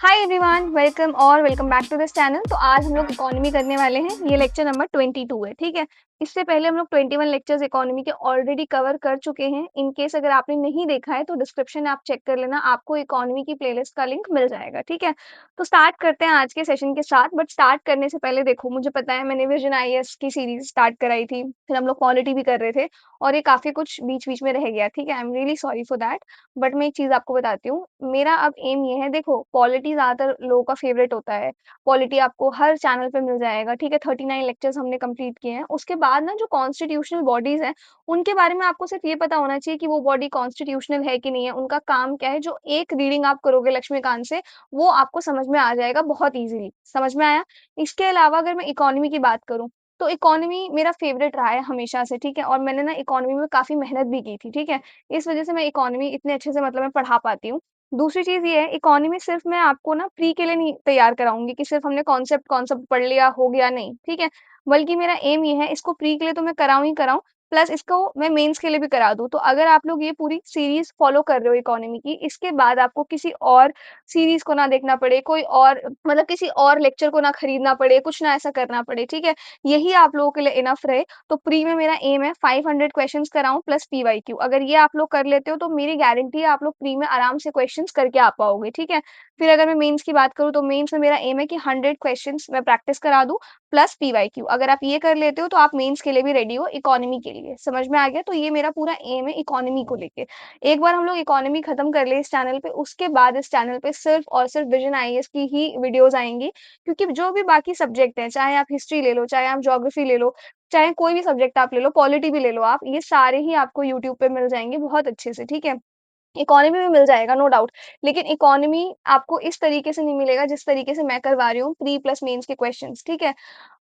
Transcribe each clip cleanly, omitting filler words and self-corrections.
Hi everyone welcome back to this channel. तो आज हम लोग इकोनॉमी करने वाले हैं। ये लेक्चर नंबर 22 है, ठीक है। इससे पहले हम लोग 21 लेक्चर्स इकोनॉमी के ऑलरेडी कवर कर चुके हैं। इन केस अगर आपने नहीं देखा है तो डिस्क्रिप्शन आप चेक कर लेना, आपको इकोनॉमी की प्लेलिस्ट का लिंक मिल जाएगा, ठीक है। तो स्टार्ट करते हैं आज के सेशन के साथ। बट स्टार्ट करने से पहले देखो, मुझे पता है मैंने विजन आईएएस की सीरीज स्टार्ट कराई थी, फिर हम लोग पॉलिटी भी कर रहे थे और ये काफी कुछ बीच बीच में रह गया, ठीक है। I am really sorry for that. But मैं एक चीज़ आपको बताती हूँ, मेरा अब एम ये है, देखो पॉलिटी ज़्यादातर लोगों का फ़ेवरेट होता है, पॉलिटी आपको हर चैनल पे मिल जाएगा, ठीक है। 39 लेक्चर्स हमने कंप्लीट किए हैं। उसके बाद ना जो कॉन्स्टिट्यूशनल बॉडीज़ हैं, उनके बारे में आपको सिर्फ़ ये पता होना चाहिए कि वो बॉडी कॉन्स्टिट्यूशनल है कि नहीं है, उनका काम क्या है, जो एक रीडिंग आप करोगे लक्ष्मीकांत से, वो आपको समझ में आ जाएगा बहुत ईज़िली, समझ में आया? इसके अलावा अगर मैं इकोनॉमी की बात करूँ, तो इकोनॉमी मेरा फ़ेवरेट रहा है हमेशा से, ठीक है। और मैंने ना इकोनॉमी में काफ़ी मेहनत भी की थी, ठीक है। इस वजह से मैं इकोनॉमी इतने अच्छे से मतलब मैं पढ़ा पाती हूँ। दूसरी चीज़ ये है, इकोनॉमी सिर्फ़ मैं आपको ना प्री के लिए नहीं तैयार कराऊँगी कि सिर्फ़ हमने कॉन्सेप्ट कॉन्सेप्ट पढ़ लिया, हो गया, नहीं, ठीक है। बल्कि मेरा एम ये है, इसको प्री के लिए तो मैं कराऊँ ही कराऊँ, प्लस इसको मैं मेंस के लिए भी करा दूँ। तो अगर आप लोग ये पूरी सीरीज़ फ़ॉलो कर रहे हो इकोनॉमी की, इसके बाद आपको किसी और सीरीज़ को ना देखना पड़े, कोई और मतलब किसी और लेक्चर को ना खरीदना पड़े, कुछ ना ऐसा करना पड़े, ठीक है। यही आप लोगों के लिए इनफ रहे, तो प्री में मेरा एम है 500 क्वेश्चंस कराऊँ प्लस पीवाईक्यू। अगर ये आप लोग कर लेते हो तो मेरी गारंटी है आप लोग प्री में आराम से क्वेश्चंस करके आ पाओगे, ठीक है। फिर अगर मैं मेंस की बात करूँ तो मेंस में मेरा एम है कि 100 क्वेश्चंस मैं प्रैक्टिस करा दूँ प्लस पीवाईक्यू। अगर आप ये कर लेते हो तो आप मेंस के लिए भी रेडी हो इकोनॉमी के लिए। समझ में आ गया? तो ये मेरा पूरा एम है इकोनॉमी को लेके। एक बार हम लोग इकोनॉमी खत्म कर ले इस चैनल पे, उसके बाद इस चैनल पे सिर्फ और सिर्फ विजन आईएएस की ही वीडियोज़ आएँगी। क्योंकि जो भी बाकी सब्जेक्ट हैं, चाहे आप हिस्ट्री ले लो, चाहे आप ज्योग्राफी ले लो, चाहे कोई भी सब्जेक्ट आप ले लो, पॉलिटी भी ले लो आप, ये सारे ही आपको यूट्यूब पे मिल जाएँगे बहुत अच्छे से, ठीक है। इकोनॉमी में मिल जाएगा नो डाउट, लेकिन इकोनॉमी आपको इस तरीके से नहीं मिलेगा जिस तरीके से मैं करवा रही हूँ प्री प्लस मेंस के क्वेश्चंस, ठीक है।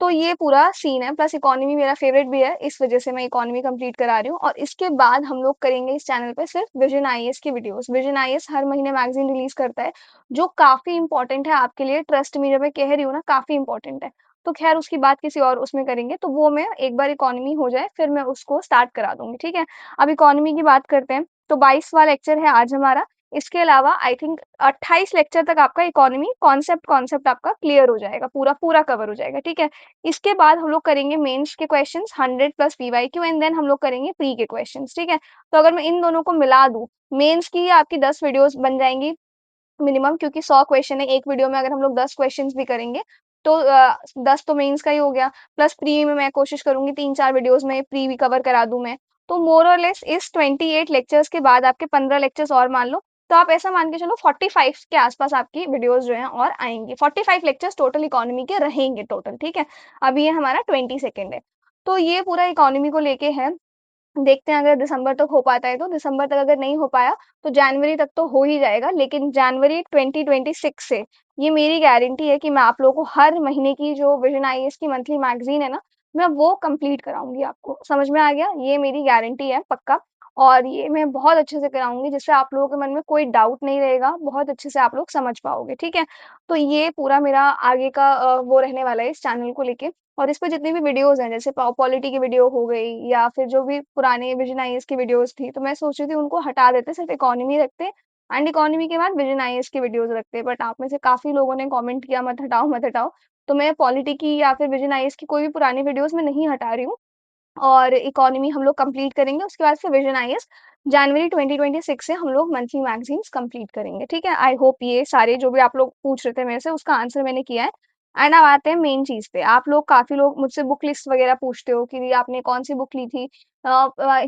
तो ये पूरा सीन है, प्लस इकोनॉमी मेरा फेवरेट भी है, इस वजह से मैं इकोनॉमी कंप्लीट करा रही हूँ। और इसके बाद हम लोग करेंगे इस चैनल पे सिर्फ विजन आईएएस की वीडियोस। विजन आईएएस हर महीने मैगजीन रिलीज करता है, जो काफी इंपॉर्टेंट है आपके लिए, ट्रस्ट मी, जब मैं कह रही हूँ ना काफी इंपॉर्टेंट है। तो खैर उसकी बात किसी और उसमें करेंगे, तो वो मैं एक बार इकोनॉमी हो जाए फिर मैं उसको स्टार्ट करा दूंगी, ठीक है। अब इकोनॉमी की बात करते हैं, तो 22वां लेक्चर है आज हमारा। इसके अलावा आई थिंक 28 लेक्चर तक आपका इकोनॉमी कॉन्सेप्ट कॉन्सेप्ट आपका क्लियर हो जाएगा, पूरा पूरा कवर हो जाएगा, ठीक है। इसके बाद हम लोग करेंगे मेंस के questions 100 plus PYQ, and then हम लोग करेंगे प्री के क्वेश्चंस, ठीक है। तो अगर मैं इन दोनों को मिला दूं, मेंस की आपकी 10 वीडियोस बन जाएंगी मिनिमम, क्योंकि 100 क्वेश्चन है एक वीडियो में, अगर हम लोग 10 क्वेश्चंस भी करेंगे तो 10 तो मेंस का ही हो गया। प्लस प्री में मैं कोशिश करूंगी 3-4 वीडियोस में प्री भी कवर करा दूं मैं। तो मोर और लेस इस 28 लेक्चर्स के बाद आपके 15 लेक्चर्स और मान लो, तो आप ऐसा मान के चलो 45 के आसपास आपकी वीडियोस जो हैं और आएंगी। 45 लेक्चर्स टोटल इकोनॉमी के रहेंगे टोटल, ठीक है। अभी ये हमारा 20 सेकेंड है। तो ये पूरा इकोनॉमी को लेके है। देखते हैं अगर दिसंबर तक हो पाता है तो। दिसंबर तक अगर नहीं हो पाया तो जनवरी तक तो हो ही जाएगा, लेकिन जनवरी 2026 से ये मेरी गारंटी है कि मैं आप लोगों को हर महीने की जो विजन आईएएस की मंथली मैगजीन है ना, मैं वो कंप्लीट कराऊंगी आपको। समझ में आ गया? ये मेरी गारंटी है पक्का। और ये मैं बहुत अच्छे से कराऊंगी, जिससे आप लोगों के मन में कोई डाउट नहीं रहेगा, बहुत अच्छे से आप लोग समझ पाओगे, ठीक है। तो ये पूरा मेरा आगे का वो रहने वाला है इस चैनल को लेके। और इस पे जितनी भी वीडियोज़ हैं, जैसे पॉलिटी की वीडियो हो गई या फिर जो भी पुराने विजन आईएएस की वीडियोज़ थी, तो मैं सोच रही थी उनको हटा देते, सिर्फ़ इकोनॉमी रखते एंड इकोनॉमी के बाद विजन आईएएस की वीडियोज़ रखते। बट आप में से काफ़ी लोगों ने कमेंट किया मत हटाओ, मत हटाओ। तो मैं पॉलिटी की या फिर विजन आईएएस की कोई भी पुरानी वीडियोज़ मैं नहीं हटा रही हूँ। और इकोनॉमी हम लोग कंप्लीट करेंगे, उसके बाद फिर विजन आईएएस जनवरी 2026 से हम लोग मंथली मैगज़ीन्स कंप्लीट करेंगे, ठीक है। आई होप ये सारे जो भी आप लोग पूछ रहे थे मेरे से, उसका आंसर मैंने किया है। एंड अब आते हैं मेन चीज़ पे। आप लोग काफ़ी लोग मुझसे बुक लिस्ट वगैरह पूछते हो कि आपने कौन-सी बुक ली थी?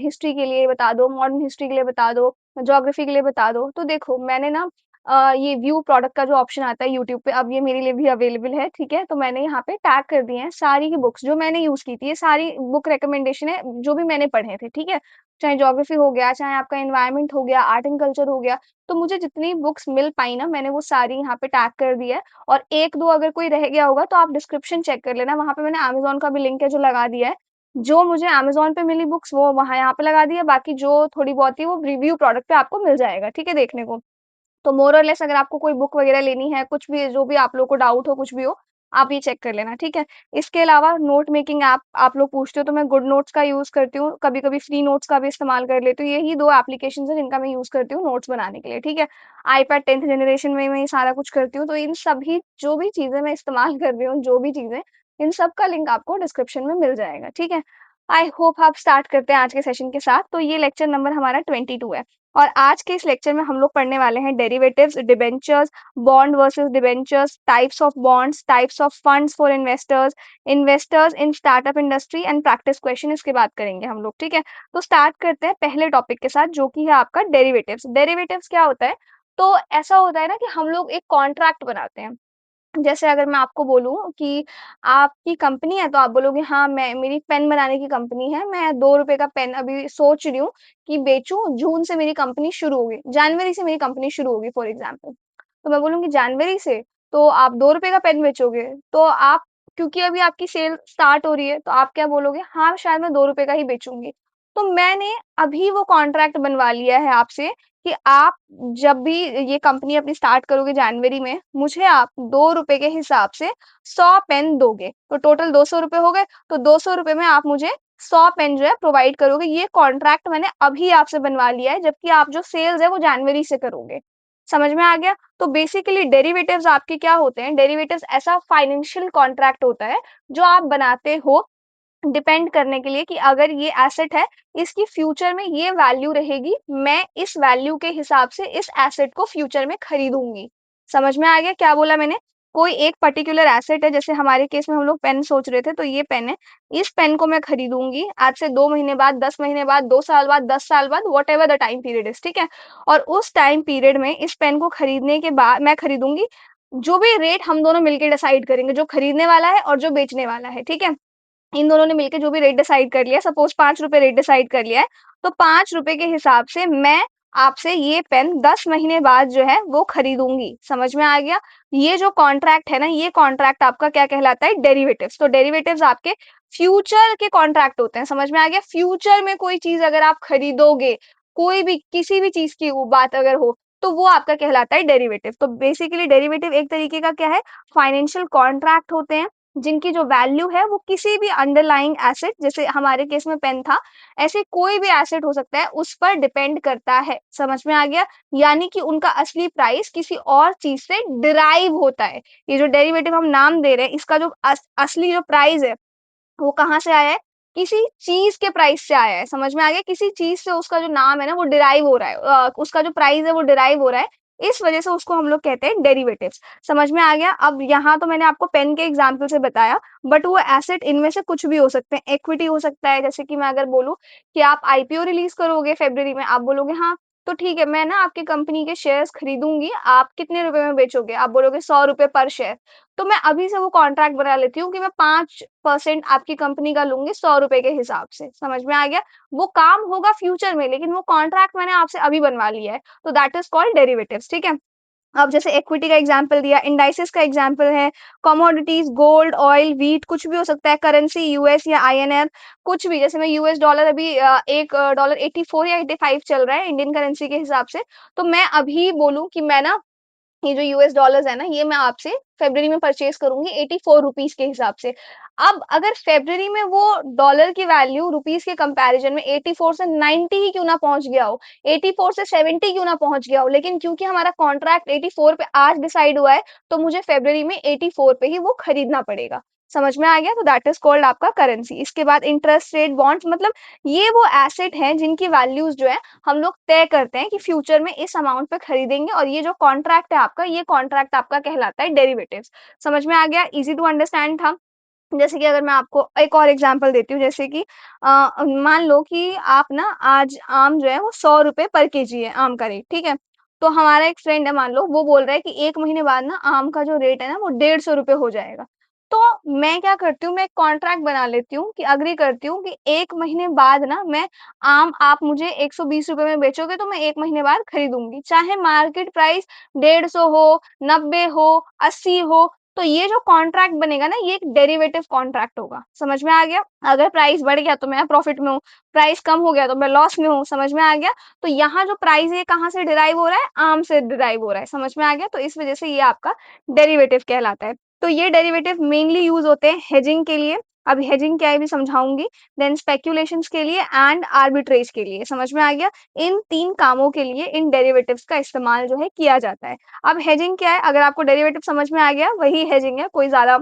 हिस्ट्री के लिए बता दो, मॉडर्न हिस्ट्री के लिए बता दो, ज्योग्राफी के लिए बता दो। तो देखो मैंने ना ये व्यू प्रोडक्ट का जो ऑप्शन आता है यूट्यूब पे, अब ये मेरे लिए भी अवेलेबल है, ठीक है। तो मैंने यहाँ पे टैग कर दिए हैं सारी की बुक्स जो मैंने यूज़ की थी। ये सारी बुक रिकमेंडेशन है जो भी मैंने पढ़े थे, ठीक है। चाहे ज्योग्राफी हो गया, चाहे आपका एनवायरनमेंट हो गया, आर्ट एंड कल्चर हो गया। तो मुझे जितनी बुक्स मिल पाई ना, मैंने वो सारी यहाँ पे टैग कर दी है। और 1-2 अगर कोई रह गया होगा तो आप डिस्क्रिप्शन चेक कर लेना, वहाँ पे मैंने अमेज़न का भी लिंक है जो लगा दिया है। जो मुझे अमेज़न पे मिली बुक्स वो वहाँ यहाँ पे लगा दी है, बाकी जो थोड़ी बहुत ही वो रिव्यू प्रोडक्ट पे आपको मिल जाएगा, ठीक है, देखने को। तो मोर और लेस अगर आपको कोई बुक वगैरह लेनी है, कुछ भी जो भी आप लोग को डाउट हो, कुछ भी हो, आप ये चेक कर लेना, ठीक है? इसके अलावा नोट मेकिंग ऐप आप लोग पूछते हो तो मैं गुड नोट्स का यूज़ करती हूँ, कभी-कभी फ्री नोट्स का भी इस्तेमाल कर लेती हूँ। यही 2 एप्लीकेशंस हैं जिनका मैं यूज़ करती हूँ नोट्स बनाने के लिए, ठीक है? आईपैड 10th जनरेशन में मैं ये सारा कुछ करती हूँ, तो इन सभी जो भी चीज़ें मैं इस्तेमाल कर रही हूँ, जो भी चीज़ें, इन सब का लिंक आपको डिस्क्रिप्शन में मिल जाएगा, ठीक है? आई होप आप स्टार्ट करते हैं आज के सेशन के साथ। तो ये लेक्चर नंबर हमारा 22 है और आज के इस लेक्चर में हम लोग पढ़ने वाले हैं derivatives, debentures, bond versus debentures, types of bonds, types of funds for investors, investors in startup industry and practice question इसके बाद करेंगे हम लोग, ठीक है? तो स्टार्ट करते हैं पहले टॉपिक के साथ जो कि है आपका डेरिवेटिव्स। डेरिवेटिव्स क्या होता है? तो ऐसा होता है ना कि हम लोग एक कॉन्ट्रैक्ट बनाते हैं। जैसे अगर मैं आपको बोलूँ कि आपकी कंपनी है तो आप बोलोगे हाँ, मैं मेरी पेन बनाने की कंपनी है, मैं ₹2 का पेन अभी सोच रही हूँ कि बेचूँ, जून से मेरी कंपनी शुरू होगी, जनवरी से मेरी कंपनी शुरू होगी फॉर एग्ज़ाम्पल। तो मैं बोलूँगी जनवरी से, तो आप ₹2 का पेन बेचोगे, तो आप क्योंकि अभी आपकी सेल स्टार्ट हो रही है, तो आप क्या बोलोगे? हाँ, शायद मैं ₹2 का ही बेचूँगी। तो मैंने अभी वो कॉन्ट्रैक्ट बनवा लिया है आपसे कि आप जब भी ये कंपनी अपनी स्टार्ट करोगे जनवरी में, मुझे आप ₹2 के हिसाब से 100 पेन दोगे। तो टोटल ₹200 हो गए, तो ₹200 में आप मुझे 100 पेन जो है प्रोवाइड करोगे। ये कॉन्ट्रैक्ट मैंने अभी आपसे बनवा लिया है, जबकि आप जो सेल्स है वो जनवरी से करोगे। समझ में आ गया? तो बेसिकली डेरिवेटिव्स आपके क्या होते हैं? डेरिवेटिव्स ऐसा फाइनेंशियल कॉन्ट्रैक्ट होता है, जो आप बनाते हो डिपेंड करने के लिए कि अगर ये एसेट है, इसकी फ्यूचर में ये वैल्यू रहेगी, मैं इस वैल्यू के हिसाब से इस एसेट को फ्यूचर में खरीदूँगी। समझ में आ गया क्या बोला मैंने? कोई एक पर्टिकुलर एसेट है, जैसे हमारे केस में हम लोग पेन सोच रहे थे, तो ये पेन है। इस पेन को मैं खरीदूँगी आज से 2 महीने बाद, 10 महीने बाद, 2 साल बाद, 10 साल बाद, whatever the time period is, ठीक है? और उस टाइम पीरियड में इस पेन को खरीदने के बाद मैं खरीदूँगी, जो भी रेट हम दोनों मिलके डिसाइड करेंगे, जो खरीदने वाला है और जो बेचने वाला है, ठीक है? इन दोनों ने मिलके जो भी रेट डिसाइड कर लिया, सपोज़ ₹5 रेट डिसाइड कर लिया है, तो ₹5 के हिसाब से मैं आपसे ये पेन 10 महीने बाद जो है वो खरीदूँगी। समझ में आ गया? ये जो कॉन्ट्रैक्ट है ना, ये कॉन्ट्रैक्ट आपका क्या कहलाता है? डेरिवेटिव्स। तो डेरिवेटिव्स आपके फ्यूचर के कॉन्ट्रैक्ट होते हैं, समझ में आ गया? फ्यूचर में कोई चीज़ अगर आप खरीदोगे, कोई भी किसी भी चीज़ की वो बात अगर हो, तो वो आपका कहलाता है डेरिवेटिव। तो बेसिकली डेरिवेटिव एक तरीके का क्या है? फाइनेंशियल कॉन्ट्रैक्ट होते हैं। जिनकी जो वैल्यू है वो किसी भी अंडरलाइंग एसेट जैसे हमारे केस में पेन था, ऐसे कोई भी एसेट हो सकता है उस पर डिपेंड करता है। समझ में आ गया? यानी कि उनका असली प्राइस किसी और चीज़ से डिराइव होता है। ये जो डेरिवेटिव हम नाम दे रहे हैं इसका जो असली जो प्राइस है वो कहाँ से आया है? किसी चीज़ के प्राइस से आया है, समझ में आ गया? किसी चीज़ से उसका जो नाम है ना वो डिराइव हो रहा है उसका जो प्राइस है वो डिराइव हो रहा है, इस वज़ह से उसको हम लोग कहते हैं डेरिवेटिव्स। समझ में आ गया? अब यहाँ तो मैंने आपको पेन के एग्ज़ाम्पल से बताया, बट वो एसेट इनमें से कुछ भी हो सकते हैं। इक्विटी हो सकता है, जैसे कि मैं अगर बोलूँ कि आप आईपीओ रिलीज़ करोगे फ़रवरी में, आप बोलोगे हाँ, तो ठीक है, मैं ना आपकी कंपनी के शेयर्स खरीदूँगी, आप कितने रुपए में बेचोगे? आप बोलोगे ₹100 पर शेयर। तो मैं अभी से वो कॉन्ट्रैक्ट बना लेती हूँ कि मैं 5% आपकी कंपनी का लूँगी ₹100 के हिसाब से, समझ में आ गया? वो काम होगा फ्यूचर में लेकिन वो कॉन्ट्रैक्ट मैंने आपसे अभी बनवा लिया है, तो दैट इज़ कॉल्ड डेरिवेटिव्स, ठीक है? अब जैसे इक्विटी का एग्ज़ाम्पल दिया, इंडाइसेस का एग्ज़ाम्पल है, कमोडिटीज़, गोल्ड, ऑयल, व्हीट कुछ भी हो सकता है, करेंसी यूएस या आईएनआर कुछ भी, जैसे मैं यूएस डॉलर अभी एक डॉलर 84 या 85 चल रहा है इंडियन करेंसी के हिसाब से, तो मैं अभी बोलूँ कि मैं ना ये जो यूएस डॉलर्स है ना, ये मैं आपसे फ़रवरी में परचेज़ करूँगी ₹84 के हिसाब से। अब अगर फ़रवरी में वो डॉलर की वैल्यू रुपीस के कंपैरिज़न में 84 से 90 ही क्यों ना पहुँच गया हो, 84 से 70 क्यों ना पहुँच गया हो, लेकिन क्योंकि हमारा कॉन्ट्रैक्ट 84 पे आज डिसाइड हुआ है, तो मुझे फ़रवरी में 84 पे ही वो खरीदना पड़ेगा। समझ में आ गया? तो दैट इज़ कॉल्ड आपका करेंसी। इसके बाद इंटरेस्ट रेट बॉन्ड्स मतलब ये वो एसेट हैं जिनकी वैल्यूज़ जो है हम लोग तय करते हैं कि फ्यूचर में इस अमाउंट पे खरीदेंगे और ये जो कॉन्ट्रैक्ट है आपका, ये कॉन्ट्रैक्ट आपका कहलाता है डेरिवेटिव्स। समझ में आ गया? ईज़ी टू अंडरस्टैंड था? जैसे कि अगर मैं आपको एक और एग्ज़ाम्पल देती हूँ, जैसे कि मान लो कि आप ना आज आम जो है वो ₹100 पर केजी है, आम का रेट, ठीक है? तो हमारा एक फ्रेंड है मान लो, वो बोल रहा है कि 1 महीने बाद ना आम का जो रेट है ना वो ₹150 हो जाएगा। तो मैं क्या करती हूँ, मैं एक कॉन्ट्रैक्ट बना लेती हूँ कि एग्री करती हूँ कि 1 महीने बाद ना मैं आम आप मुझे ₹120 में बेचोगे तो मैं 1 महीने बाद खरीदूँगी। चाहे मार्केट प्राइस 150 हो, 90 हो, 80 हो, तो ये जो कॉन्ट्रैक्ट बनेगा ना ये एक डेरिवेटिव कॉन्ट्रैक्ट होगा। समझ में आ गया? अगर प्राइस बढ़ गया तो मैं प्रॉफिट में हूँ, प्राइस कम हो गया तो मैं लॉस में हूँ। समझ में आ गया? तो यहाँ जो प्राइस है कहाँ से डिराइव हो रहा है? आम से डिराइव हो रहा है। समझ में आ गया? तो इस वज़ह से ये आपका डेरिवेटिव कहलाता है। तो ये डेरिवेटिव मेनली यूज़ होते हैं हेजिंग के लिए। अब हेजिंग क्या है भी समझाऊँगी, देन स्पेक्युलेशंस के लिए एंड आर्बिट्रेज के लिए। समझ में आ गया? इन 3 कामों के लिए इन डेरिवेटिव्स का इस्तेमाल जो है किया जाता है। अब हेजिंग क्या है? अगर आपको डेरिवेटिव समझ में आ गया, वही हेजिंग है, कोई ज़्यादा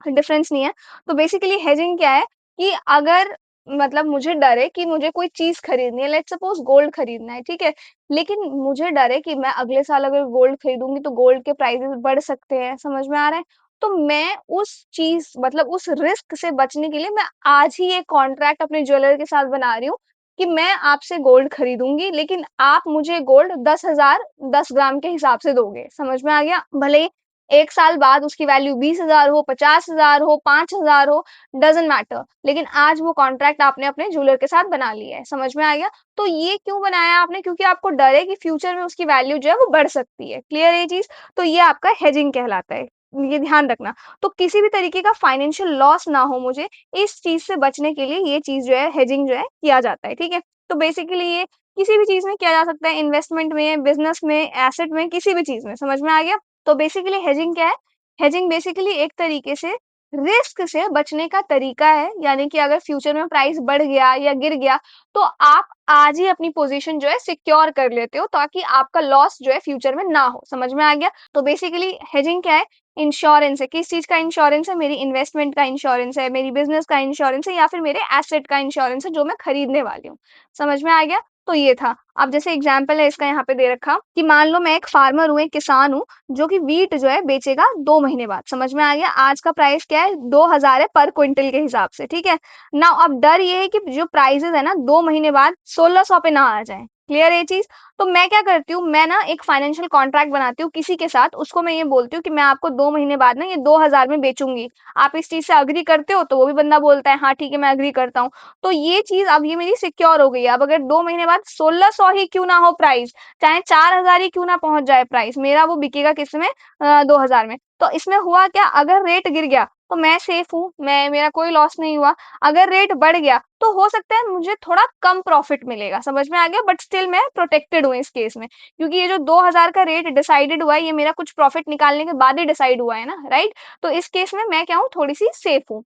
डिफरेंस नहीं है। तो बेसिकली हेजिंग क्या है कि अगर मतलब मुझे डर है कि मुझे कोई चीज़ खरीदनी है, लेट्स सपोज़ गोल्ड खरीदना है, ठीक है? लेकिन मुझे डर है कि मैं अगले साल अगर गोल्ड खरीदूँगी तो गोल्ड के प्राइसेज़ बढ़ सकते हैं, समझ में आ रहा है? तो मैं उस चीज़ मतलब उस रिस्क से बचने के लिए मैं आज ही एक कॉन्ट्रैक्ट अपने ज्वेलर के साथ बना रही हूँ कि मैं आपसे गोल्ड खरीदूँगी, लेकिन आप मुझे गोल्ड 10,000 10 ग्राम के हिसाब से दोगे, समझ में आ गया? भले ही 1 साल बाद उसकी वैल्यू 20,000 हो, 50,000 हो, 5,000 हो, डज़न्ट मैटर। लेकिन आज वो कॉन्ट्रैक्ट आपने अपने ज्वेलर के साथ बना लिया है, समझ में आ गया? तो ये क्यों बनाया आपने? क्योंकि आपको डर है कि फ्यूचर में उसकी वैल्यू जो है वो बढ़ सकती है। क्लियर है ये चीज़? तो ये आपका हेजिंग कहलाता है। ये ध्यान रखना। तो किसी भी तरीके का फाइनेंशियल लॉस ना हो मुझे, इस चीज़ से बचने के लिए ये चीज़ जो है हेजिंग जो है किया जाता है, ठीक है? तो बेसिकली ये किसी भी चीज़ में किया जा सकता है, इन्वेस्टमेंट में, बिज़नेस में, एसेट में, किसी भी चीज़ में। समझ में आ गया? तो बेसिकली हेजिंग क्या है? हेजिंग बेसिकली एक तरीके से रिस्क से बचने का तरीका है, यानी कि अगर फ्यूचर में प्राइस बढ़ गया या गिर गया, तो आप आज ही अपनी पोज़ीशन जो है सिक्योर कर लेते हो ताकि आपका लॉस जो है फ्यूचर में ना हो। समझ में आ गया? तो बेसिकली हेजिंग क्या है? इंश्योरेंस है। किस चीज़ का इंश्योरेंस है? मेरी इन्वेस्टमेंट का इंश्योरेंस है, मेरी बिज़नेस का इंश्योरेंस है या फिर मेरे एसेट का इंश्योरेंस है जो मैं खरीदने वाली हूँ। समझ में आ गया? तो ये था। अब जैसे एग्ज़ाम्पल है इसका यहाँ पे दे रखा कि मान लो मैं एक फार्मर हूँ, एक किसान हूँ जो कि व्हीट जो है बेचेगा 2 महीने बाद, समझ में आ गया? आज का प्राइस क्या है? 2000 है पर क्विंटल के हिसाब से, ठीक है? नाउ अब डर ये है कि जो प्राइसेज़ है ना 2 महीने बाद 1600 पे ना आ जाएँ। क्लियर है ये चीज़? तो मैं क्या करती हूँ, मैं ना एक फाइनेंशियल कॉन्ट्रैक्ट बनाती हूँ किसी के साथ, उसको मैं ये बोलती हूँ कि मैं आपको 2 महीने बाद ना ये 2000 में बेचूँगी। आप इस चीज़ से एग्री करते हो? तो वो भी बंदा बोलता है, हाँ ठीक है, मैं एग्री करता हूँ। तो ये चीज़ अब ये मेरी सिक्योर हो गई है। अब अगर 2 महीने बाद 1600 ही क्यों ना हो प्राइस, चाहे 4000 ही क्यों ना पहुँच जाए प्राइस, मेरा वो बिकेगा किसमें 2000 में। तो इसमें हुआ क्या, अगर रेट गिर गया तो मैं सेफ हूँ, मैं मेरा कोई लॉस नहीं हुआ। अगर रेट बढ़ गया तो हो सकता है मुझे थोड़ा कम प्रॉफिट मिलेगा, समझ में आ गया? बट स्टिल मैं प्रोटेक्टेड हूँ इस केस में, क्योंकि ये जो 2000 का रेट डिसाइडेड हुआ है, ये मेरा कुछ प्रॉफिट निकालने के बाद ही डिसाइड हुआ है ना, राइट? तो इस केस में मैं क्या हूँ, थोड़ी-सी सेफ हूँ।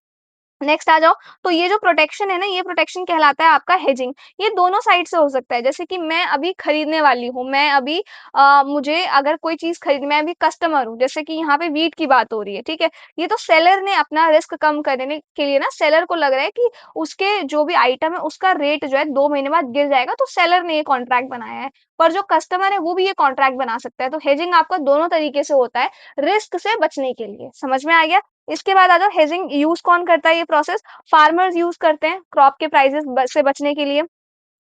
नेक्स्ट आ जाओ, तो ये जो प्रोटेक्शन है ना, ये प्रोटेक्शन कहलाता है आपका हेजिंग। ये दोनों साइड से हो सकता है, जैसे कि मैं अभी खरीदने वाली हूँ, मैं अभी मुझे अगर कोई चीज़ खरीद मैं अभी कस्टमर हूँ, जैसे कि यहाँ पे व्हीट की बात हो रही है, ठीक है? ये तो सेलर ने अपना रिस्क कम करने के लिए ना, सेलर को लग रहा है कि उसके जो भी आइटम है, उसका रेट जो है 2 महीने बाद गिर जाएगा, तो सेलर ने ये कॉन्ट्रैक्ट बनाया है। पर जो कस्टमर है, वो भी ये कॉन्ट्रैक्ट बना सकता है। तो हेजिंग आपका दोनों तरीके से होता है, रिस्क से बचने के लिए। समझ में आ गया? इसके बाद आ जाओ, हेजिंग यूज़ कौन करता है ये प्रोसेस? फार्मर्स यूज़ करते हैं क्रॉप के प्राइसेस से बचने के लिए।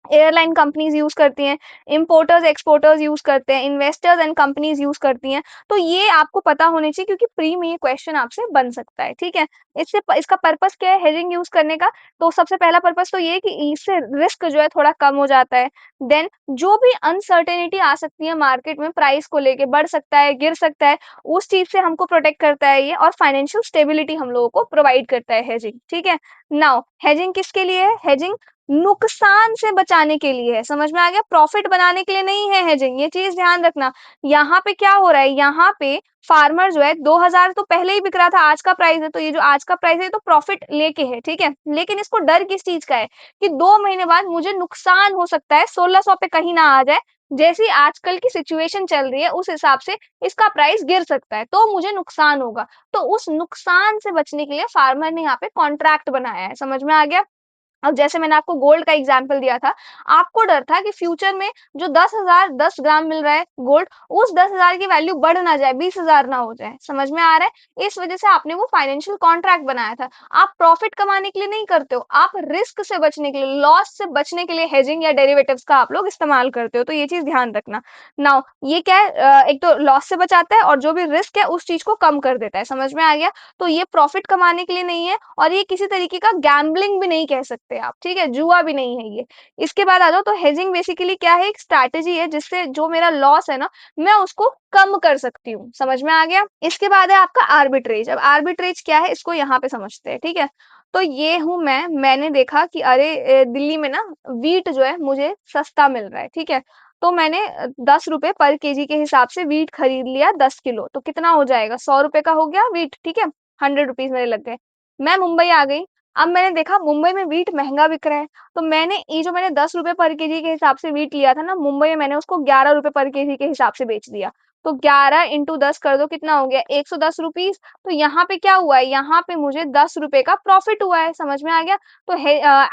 एयरलाइन कंपनीज यूज़ करती हैं, इम्पोर्टर्स, एक्सपोर्टर्स यूज़ करते हैं, इन्वेस्टर्स एंड कंपनीज यूज़ करती हैं। तो ये आपको पता होनी चाहिए क्योंकि प्री में ये क्वेश्चन आपसे बन सकता है, ठीक है? इसका पर्पस क्या है हेजिंग यूज़ करने का? तो सबसे पहला पर्पस तो ये है कि इससे रिस्क जो है थोड़ा कम हो जाता है। देन जो भी अनसर्टेनिटी आ सकती है मार्केट में प्राइस को लेके, बढ़ सकता है, गिर सकता है, उस चीज़ से हमको प्रोटेक्ट करता है ये, और फाइनेंशियल स्टेबिलिटी हम लोगों को प्रोवाइड करता है हेजिंग, ठीक है? नाउ हेजिंग किसके लिए है? हेजिंग नुकसान से बचाने के लिए है, समझ में आ गया? प्रॉफिट बनाने के लिए नहीं है हेजिंग, ये चीज़ ध्यान रखना। यहाँ पे क्या हो रहा है, यहाँ पे फार्मर जो है 2000 तो पहले ही बिक रहा था, आज का प्राइस है, तो ये जो आज का प्राइस है तो प्रॉफिट लेके है, ठीक है? लेकिन इसको डर किस चीज़ का है कि 2 महीने बाद मुझे नुकसान हो सकता है, 1600 पे कहीं ना आ जाए। जैसी आजकल की सिचुएशन चल रही है, उस हिसाब से इसका प्राइस गिर सकता है, तो मुझे नुकसान होगा। तो उस नुकसान से बचने के लिए फार्मर ने यहाँ पे कॉन्ट्रैक्ट बनाया है, समझ में आ गया? अब जैसे मैंने आपको गोल्ड का एग्जांपल दिया था, आपको डर था कि फ्यूचर में जो 10,000 10 ग्राम मिल रहा है गोल्ड, उस 10,000 की वैल्यू बढ़ ना जाए, 20,000 ना हो जाए। समझ में आ रहा है? इस वजह से आपने वो फाइनेंशियल कॉन्ट्रैक्ट बनाया था। आप प्रॉफिट कमाने के लिए नहीं करते हो, आप रिस्क से बचने के लिए, लॉस से बचने के लिए हेजिंग या डेरिवेटिव्स का आप लोग इस्तेमाल करते हो। तो ये चीज़ ध्यान रखना। नाउ ये क्या है, एक तो लॉस से बचाता है और जो भी रिस्क है उस चीज़ को कम कर देता है। समझ में आ गया? तो ये प्रॉफिट कमाने के लिए नहीं है और ये किसी तरीके का गैम्बलिंग भी नहीं कह सकते आप, ठीक है? जुआ भी नहीं है ये। इसके बाद आ जाओ, तो हेजिंग बेसिकली क्या है, एक स्ट्रैटेजी है जिससे जो मेरा लॉस है ना, मैं उसको कम कर सकती हूँ। समझ में आ गया? इसके बाद है आपका आर्बिट्रेज। अब आर्बिट्रेज क्या है, इसको यहाँ पे समझते हैं, ठीक है? तो ये हूँ मैंने देखा कि अरे दिल्ली में ना व्हीट जो है मुझे सस्ता मिल रहा है, ठीक है? तो मैंने 10 रुपए पर केजी के हिसाब से व्हीट खरीद लिया 10 किलो, तो कितना हो जाएगा? 100 रुपए का हो गया व्हीट, ठीक है? 100 रुपीज मेरे लग गए। मैं मुंबई आ गई। अब मैंने देखा मुंबई में व्हीट महंगा बिक रहा है, तो मैंने 10 रुपए पर केजी के हिसाब से व्हीट लिया था ना, मुंबई में मैंने उसको 11 रुपए पर केजी के हिसाब से बेच दिया। तो 11 इंटू 10 कर दो, कितना हो गया? 110 रुपीज। तो यहाँ पे क्या हुआ है? यहाँ पे मुझे 10 रुपए का प्रॉफिट हुआ है। समझ में आ गया? तो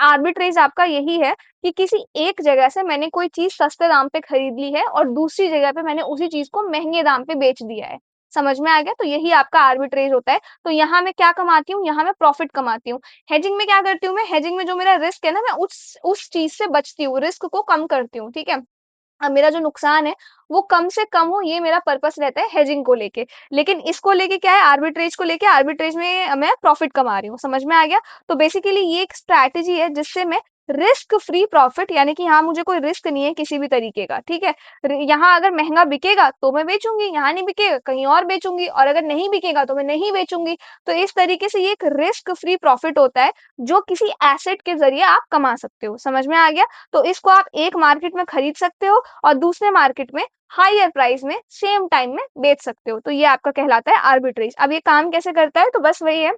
आर्बिट्रेज आपका यही है कि किसी एक जगह से मैंने कोई चीज सस्ते दाम पे खरीद ली है और दूसरी जगह पे मैंने उसी चीज को महंगे दाम पे बेच दिया है। समझ में आ गया? तो यही आपका आर्बिट्रेज होता है। तो यहाँ मैं क्या कमाती हूँ? यहाँ मैं प्रॉफिट कमाती हूँ। हेजिंग में क्या करती हूँ? मैं हेजिंग में जो मेरा रिस्क है ना, मैं उस चीज से बचती हूँ, रिस्क को कम करती हूँ, ठीक है? अब मेरा जो नुकसान है वो कम से कम हो, ये मेरा पर्पस रहता है हेजिंग को लेके। लेकिन इसको लेके क्या है? आर्बिट्रेज को लेके, आर्बिट्रेज में मैं प्रॉफिट कमा रही हूँ। समझ में आ गया? तो बेसिकली ये एक स्ट्रैटेजी है जिससे मैं रिस्क फ्री प्रॉफिट, यानी कि यहाँ मुझे कोई रिस्क नहीं है किसी भी तरीके का, ठीक है? यहाँ अगर महंगा बिकेगा तो मैं बेचूंगी, यहाँ नहीं बिकेगा कहीं और बेचूंगी, और अगर नहीं बिकेगा तो मैं नहीं बेचूंगी। तो इस तरीके से ये एक रिस्क फ्री प्रॉफिट होता है जो किसी एसेट के जरिए आप कमा सकते हो। समझ में आ गया? तो इसको आप एक मार्केट में खरीद सकते हो और दूसरे मार्केट में हायर प्राइस में सेम टाइम में बेच सकते हो। तो ये आपका कहलाता है आर्बिट्रेज। अब ये काम कैसे करता है? तो बस वही है,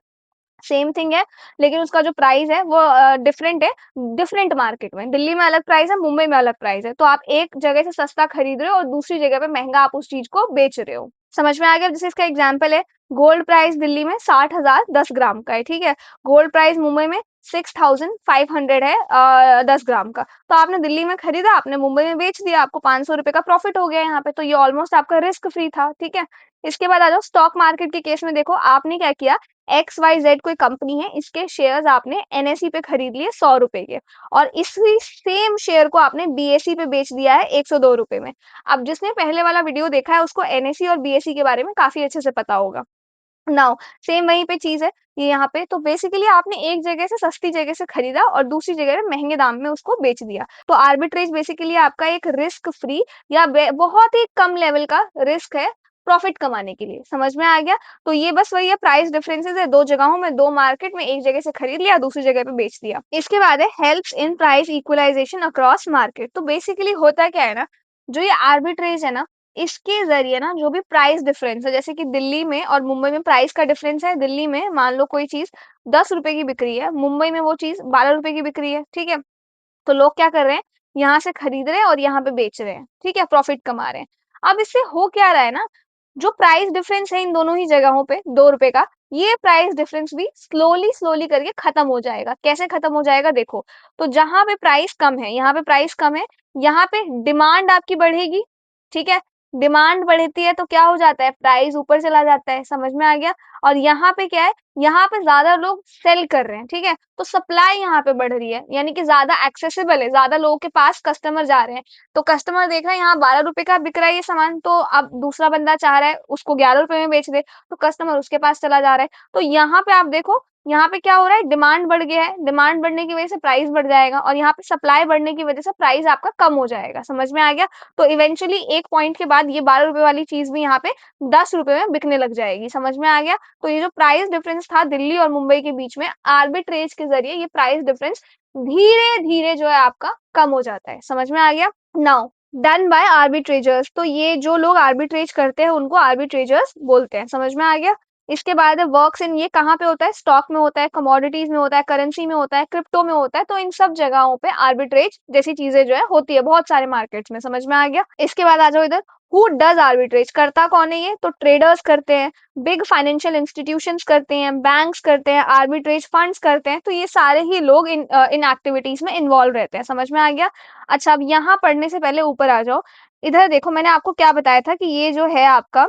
सेम थिंग है, लेकिन उसका जो प्राइस है वो डिफरेंट है। डिफरेंट मार्केट में दिल्ली में अलग प्राइस है, मुंबई में अलग प्राइस है। तो आप एक जगह से सस्ता खरीद रहे हो और दूसरी जगह पे महंगा आप उस चीज को बेच रहे हो। समझ में आ गया? जैसे इसका एग्जांपल है, गोल्ड प्राइस दिल्ली में 60,000 10 ग्राम का है, ठीक है? गोल्ड प्राइस मुंबई में 6,500 है 10 ग्राम का। तो आपने दिल्ली में खरीदा, आपने मुंबई में बेच दिया, आपको 500 रुपए का प्रॉफिट हो गया यहाँ पे। तो ये ऑलमोस्ट आपका रिस्क फ्री था, ठीक है? इसके बाद आ जाओ स्टॉक मार्केट के केस में। देखो आपने क्या किया, एक्स वाई जेड कोई कंपनी है, इसके शेयर्स आपने एनएसई पे खरीद लिए 100 रुपए के, और इसी सेम शेयर को आपने बीएसई पे बेच दिया है 102 रुपए में। अब जिसने पहले वाला वीडियो देखा है उसको एनएसई और बीएसई के बारे में काफी अच्छे से पता होगा। नाउ सेम वहीं पे चीज है ये यहाँ पे। तो बेसिकली आपने एक जगह से सस्ती जगह से खरीदा और दूसरी जगह में महंगे दाम में उसको बेच दिया। तो आर्बिट्रेज बेसिकली आपका एक रिस्क फ्री या बहुत ही कम लेवल का रिस्क है प्रॉफिट कमाने के लिए। समझ में आ गया? तो ये बस वही है, प्राइस डिफरेंसेस है दो जगहों में, दो मार्केट में, एक जगह से खरीद लिया दूसरी जगह पे बेच दिया। इसके बाद है helps in price equalization across market. तो बेसिकली होता क्या है ना, जो ये आर्बिट्रेज है ना, इसके ज़रिए ना जो भी प्राइस डिफरेंस है, जैसे कि दिल्ली में और मुंबई में प्राइस का डिफरेंस है। दिल्ली में मान लो कोई चीज़ 10 रुपए की बिक रही है, मुंबई में वो चीज़ 12 रुपए की बिक रही है, ठीक है? तो लोग क्या कर रहे हैं, यहाँ से खरीद रहे हैं और यहाँ पे बेच रहे हैं, ठीक है? प्रॉफिट कमा रहे हैं। अब इससे हो क्या रहा है ना, जो प्राइस डिफरेंस है इन दोनों ही जगहों पे 2 रुपए का, ये प्राइस डिफरेंस भी स्लोली स्लोली करके खत्म हो जाएगा। कैसे खत्म हो जाएगा? देखो, तो जहां पे प्राइस कम है, यहाँ पे प्राइस कम है, यहाँ पे डिमांड आपकी बढ़ेगी, ठीक है? डिमांड बढ़ती है तो क्या हो जाता है, प्राइस ऊपर चला जाता है। समझ में आ गया? और यहाँ पे क्या है, यहाँ पे ज्यादा लोग सेल कर रहे हैं, ठीक है? तो सप्लाई यहाँ पे बढ़ रही है, यानी कि ज्यादा एक्सेसिबल है, ज्यादा लोगों के पास कस्टमर जा रहे हैं। तो कस्टमर देख रहा है यहाँ 12 रुपए का बिक रहा है ये सामान, तो अब दूसरा बंदा चाह रहा है उसको 11 रुपए में बेच दे, तो कस्टमर उसके पास चला जा रहा है। तो यहाँ पे आप देखो, यहाँ पे क्या हो रहा है, डिमांड बढ़ गया है, डिमांड बढ़ने की वजह से प्राइस बढ़ जाएगा, और यहाँ पे सप्लाई बढ़ने की वजह से प्राइस आपका कम हो जाएगा। समझ में आ गया? तो इवेंचुअली एक पॉइंट के बाद ये 12 रुपए वाली चीज भी यहाँ पे 10 रुपए में बिकने लग जाएगी। समझ में आ गया? तो ये जो प्राइस डिफरेंस था दिल्ली और मुंबई के बीच में, आर्बिट्रेज के जरिए ये प्राइस डिफरेंस धीरे धीरे जो है आपका कम हो जाता है। समझ में आ गया? Now done by arbitrageurs. तो ये जो लोग आर्बिट्रेज करते हैं उनको आर्बिट्रेजर्स बोलते हैं। समझ में आ गया? इसके बाद वर्क्स इन, ये कहाँ पे होता है, स्टॉक में होता है, कमोडिटीज में होता है, करेंसी में होता है, क्रिप्टो में होता है। तो इन सब जगहों पे आर्बिट्रेज जैसी चीजें जो है होती है बहुत सारे मार्केट्स में। समझ में आ गया? इसके बाद आ जाओ इधर, हु डज आर्बिट्रेज, करता कौन है ये? तो ट्रेडर्स करते हैं, बिग फाइनेंशियल इंस्टीट्यूशंस करते हैं, बैंक्स करते हैं, आर्बिट्रेज फंड्स करते हैं। तो ये सारे ही लोग इन एक्टिविटीज में इन्वॉल्व रहते हैं। समझ में आ गया? अच्छा, अब यहाँ पढ़ने से पहले ऊपर आ जाओ। इधर देखो, मैंने आपको क्या बताया था कि ये जो है आपका